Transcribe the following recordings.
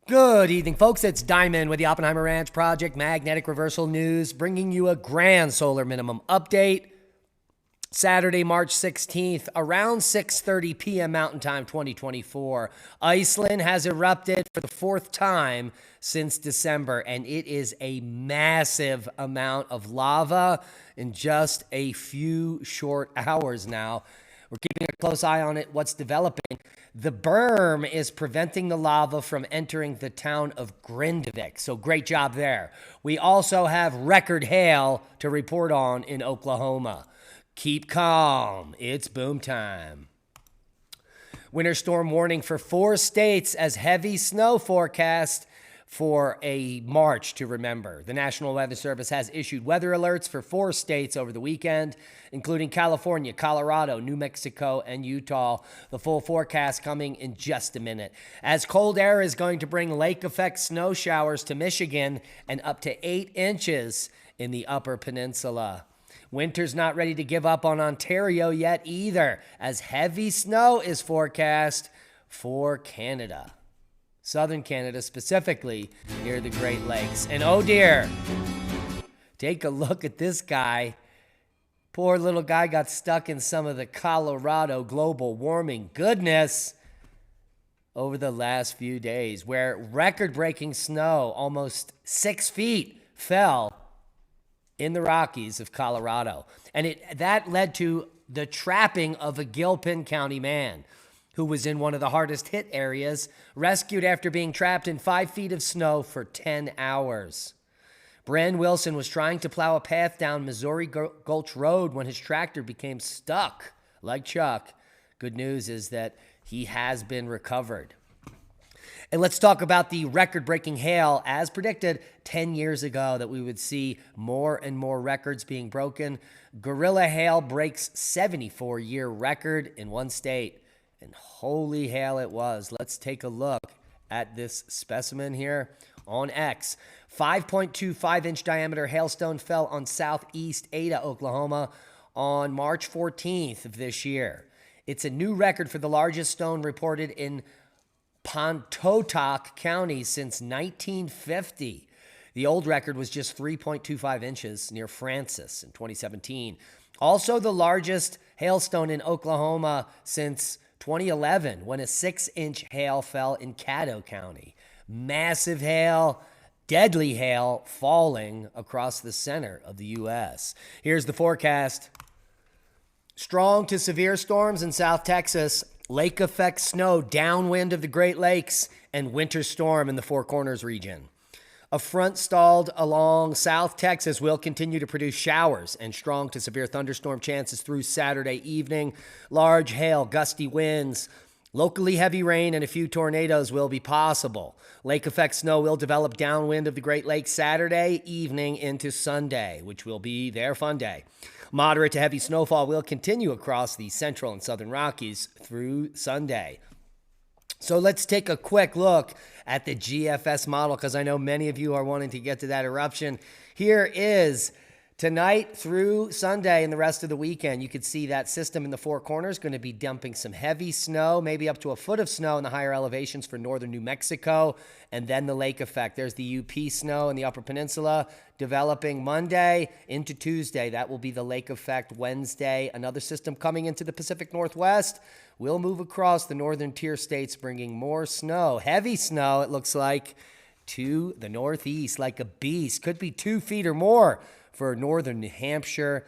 Good evening, folks. It's Diamond with the Oppenheimer Ranch Project Magnetic Reversal News, bringing you a grand solar minimum update. Saturday, March 16th, around 6:30 p.m. Mountain Time 2024. Iceland has erupted for the fourth time since December, and it is a massive amount of lava in just a few short hours now. We're keeping a close eye on it, what's developing. The berm is preventing the lava from entering the town of Grindavik, so great job there. We also have record hail to report on in Oklahoma. Keep calm, it's boom time. Winter storm warning for 4 states as heavy snow forecast for a March to remember. The National Weather Service has issued weather alerts for 4 states over the weekend, including California, Colorado, New Mexico, and Utah. The full forecast coming in just a minute. As cold air is going to bring lake effect snow showers to Michigan and up to 8 inches in the Upper Peninsula. Winter's not ready to give up on Ontario yet either, as heavy snow is forecast for Canada. Southern Canada, specifically near the Great Lakes. And oh dear, take a look at this guy. Poor little guy got stuck in some of the Colorado global warming goodness over the last few days, where record-breaking snow, almost 6 feet, fell in the Rockies of Colorado. And that led to the trapping of a Gilpin County man who was in one of the hardest hit areas, rescued after being trapped in 5 feet of snow for 10 hours. Bren Wilson was trying to plow a path down Missouri Gulch Road when his tractor became stuck. Like Chuck, good news is that he has been recovered. And let's talk about the record-breaking hail. As predicted 10 years ago that we would see more and more records being broken. Gorilla hail breaks 74-year record in one state. And holy hail it was. Let's take a look at this specimen here on X. 5.25-inch diameter hailstone fell on southeast Ada, Oklahoma on March 14th of this year. It's a new record for the largest stone reported in Pontotoc County since 1950. The old record was just 3.25 inches near Francis in 2017. Also the largest hailstone in Oklahoma since 2011, when a 6-inch hail fell in Caddo County. Massive hail, deadly hail falling across the center of the U.S. Here's the forecast. Strong to severe storms in South Texas, lake effect snow downwind of the Great Lakes, and winter storm in the Four Corners region. A front stalled along South Texas will continue to produce showers and strong to severe thunderstorm chances through Saturday evening. Large hail, gusty winds, locally heavy rain, and a few tornadoes will be possible. Lake effect snow will develop downwind of the Great Lakes Saturday evening into Sunday, which will be their fun day. Moderate to heavy snowfall will continue across the central and southern Rockies through Sunday. So let's take a quick look at the GFS model, because I know many of you are wanting to get to that eruption. Here is tonight through Sunday and the rest of the weekend. You could see that system in the Four Corners going to be dumping some heavy snow, maybe up to a foot of snow in the higher elevations for northern New Mexico, and then the lake effect. There's the UP snow in the Upper Peninsula developing Monday into Tuesday. That will be the lake effect Wednesday. Another system coming into the Pacific Northwest will move across the northern tier states, bringing more snow, heavy snow, it looks like, to the northeast like a beast. Could be 2 feet or more for northern New Hampshire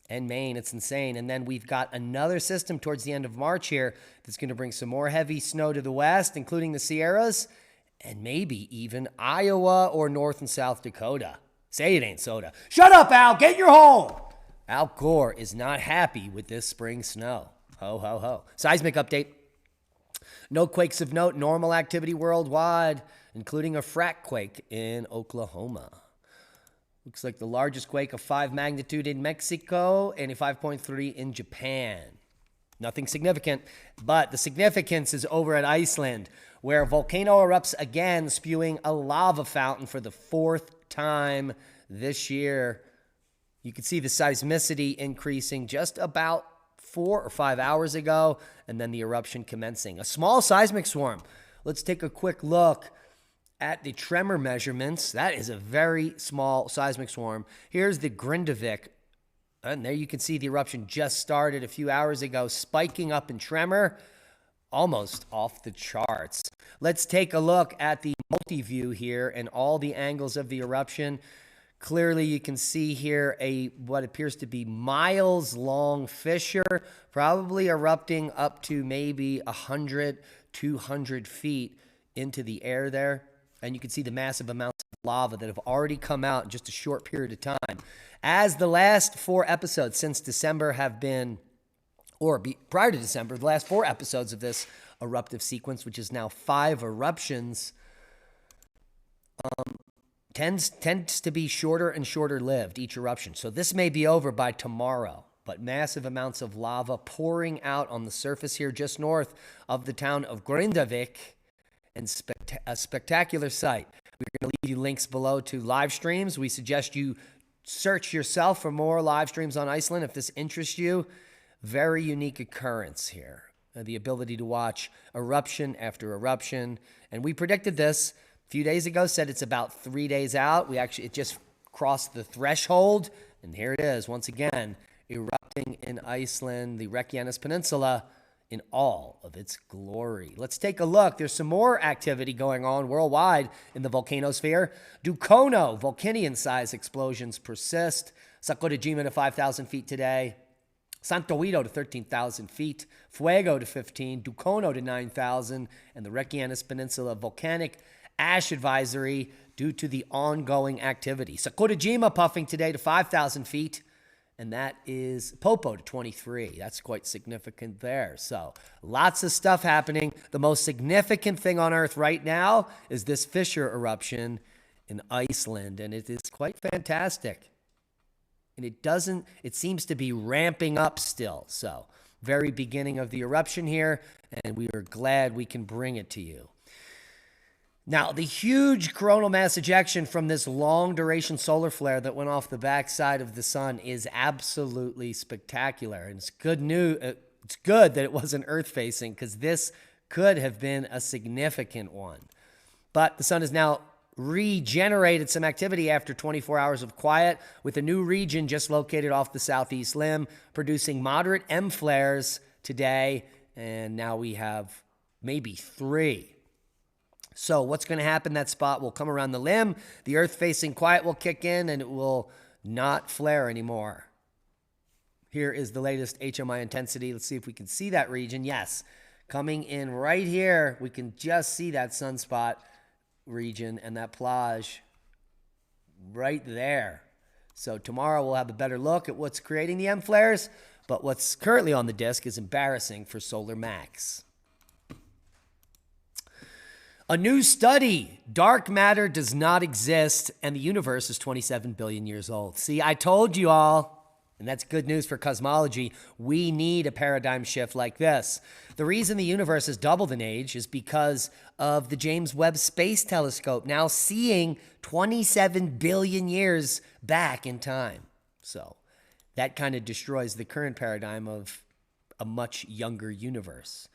and Maine. It's insane. And then we've got another system towards the end of March here that's going to bring some more heavy snow to the west, including the Sierras, and maybe even Iowa or North and South Dakota. Say it ain't soda. Shut up, Al. Get in your hole. Al Gore is not happy with this spring snow. Ho, ho, ho. Seismic update. No quakes of note. Normal activity worldwide, including a frac quake in Oklahoma. Looks like the largest quake of 5 magnitude in Mexico and a 5.3 in Japan. Nothing significant, but the significance is over at Iceland, where Volcano erupts again, spewing a lava fountain for the 4th time this year. You can see the seismicity increasing just about 4 or 5 hours ago, and then the eruption commencing. A small seismic swarm. Let's take a quick look at the tremor measurements, that is a very small seismic swarm. Here's the Grindavik. And there you can see the eruption just started a few hours ago, spiking up in tremor, almost off the charts. Let's take a look at the multi-view here and all the angles of the eruption. Clearly, you can see here what appears to be miles-long fissure, probably erupting up to maybe 100, 200 feet into the air there. And you can see the massive amounts of lava that have already come out in just a short period of time. As the last 4 episodes since December have been, prior to December, the last 4 episodes of this eruptive sequence, which is now 5 eruptions, tends to be shorter and shorter lived, each eruption. So this may be over by tomorrow, but massive amounts of lava pouring out on the surface here just north of the town of Grindavik, and a spectacular sight. We're going to leave you links below to live streams. We suggest you search yourself for more live streams on Iceland if this interests you. Very unique occurrence here. The ability to watch eruption after eruption. And we predicted this a few days ago, said it's about 3 days out. It just crossed the threshold. And here it is, once again, erupting in Iceland, the Reykjanes Peninsula, in all of its glory. Let's take a look. There's some more activity going on worldwide in the volcanosphere. Dukono, Vulcanian-sized explosions persist. Sakurajima to 5,000 feet today. Santoito to 13,000 feet. Fuego to 15. Dukono to 9,000. And the Reykjanes Peninsula volcanic ash advisory due to the ongoing activity. Sakurajima puffing today to 5,000 feet. And that is Popo to 23. That's quite significant there. So lots of stuff happening. The most significant thing on Earth right now is this fissure eruption in Iceland. And it is quite fantastic. And it seems to be ramping up still. So very beginning of the eruption here. And we are glad we can bring it to you. Now, the huge coronal mass ejection from this long-duration solar flare that went off the backside of the sun is absolutely spectacular. And it's good news. It's good that it wasn't Earth-facing, because this could have been a significant one. But the sun has now regenerated some activity after 24 hours of quiet, with a new region just located off the southeast limb, producing moderate M flares today. And now we have maybe 3. So what's going to happen? That spot will come around the limb. The Earth-facing quiet will kick in, and it will not flare anymore. Here is the latest HMI intensity. Let's see if we can see that region. Yes, coming in right here, we can just see that sunspot region and that plage right there. So tomorrow we'll have a better look at what's creating the M flares, but what's currently on the disk is embarrassing for Solar Max. A new study, dark matter does not exist, and the universe is 27 billion years old. See, I told you all, and that's good news for cosmology. We need a paradigm shift like this. The reason the universe has doubled in age is because of the James Webb Space Telescope now seeing 27 billion years back in time. So that kind of destroys the current paradigm of a much younger universe.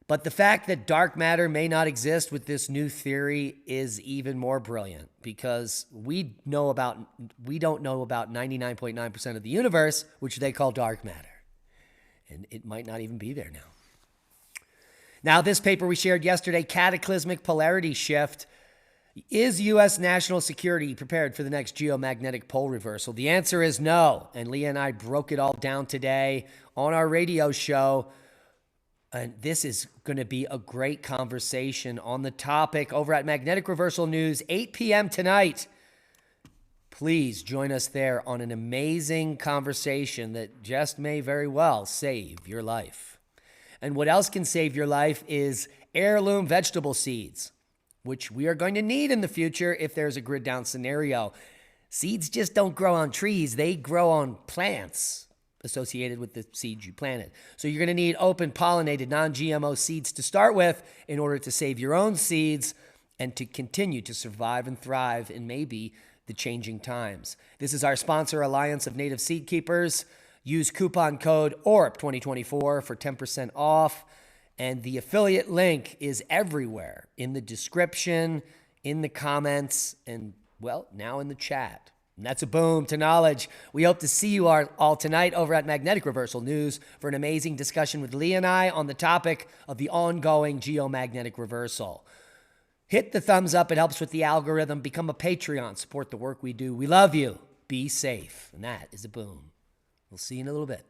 But the fact that dark matter may not exist with this new theory is even more brilliant, because we don't know about 99.9% of the universe, which they call dark matter. And it might not even be there now. Now, this paper we shared yesterday, Cataclysmic Polarity Shift. Is U.S. national security prepared for the next geomagnetic pole reversal? The answer is no. And Leah and I broke it all down today on our radio show. And this is going to be a great conversation on the topic over at Magnetic Reversal News, 8 p.m. tonight. Please join us there on an amazing conversation that just may very well save your life. And what else can save your life is heirloom vegetable seeds, which we are going to need in the future if there's a grid down scenario. Seeds just don't grow on trees. They grow on plants associated with the seeds you planted. So you're going to need open pollinated non-GMO seeds to start with in order to save your own seeds and to continue to survive and thrive in maybe the changing times. This is our sponsor, Alliance of Native Seed Keepers. Use coupon code ORP2024 for 10% off. And the affiliate link is everywhere in the description, in the comments, and, well, now in the chat. And that's a boom to knowledge. We hope to see you all tonight over at Magnetic Reversal News for an amazing discussion with Lee and I on the topic of the ongoing geomagnetic reversal. Hit the thumbs up. It helps with the algorithm. Become a Patreon. Support the work we do. We love you. Be safe. And that is a boom. We'll see you in a little bit.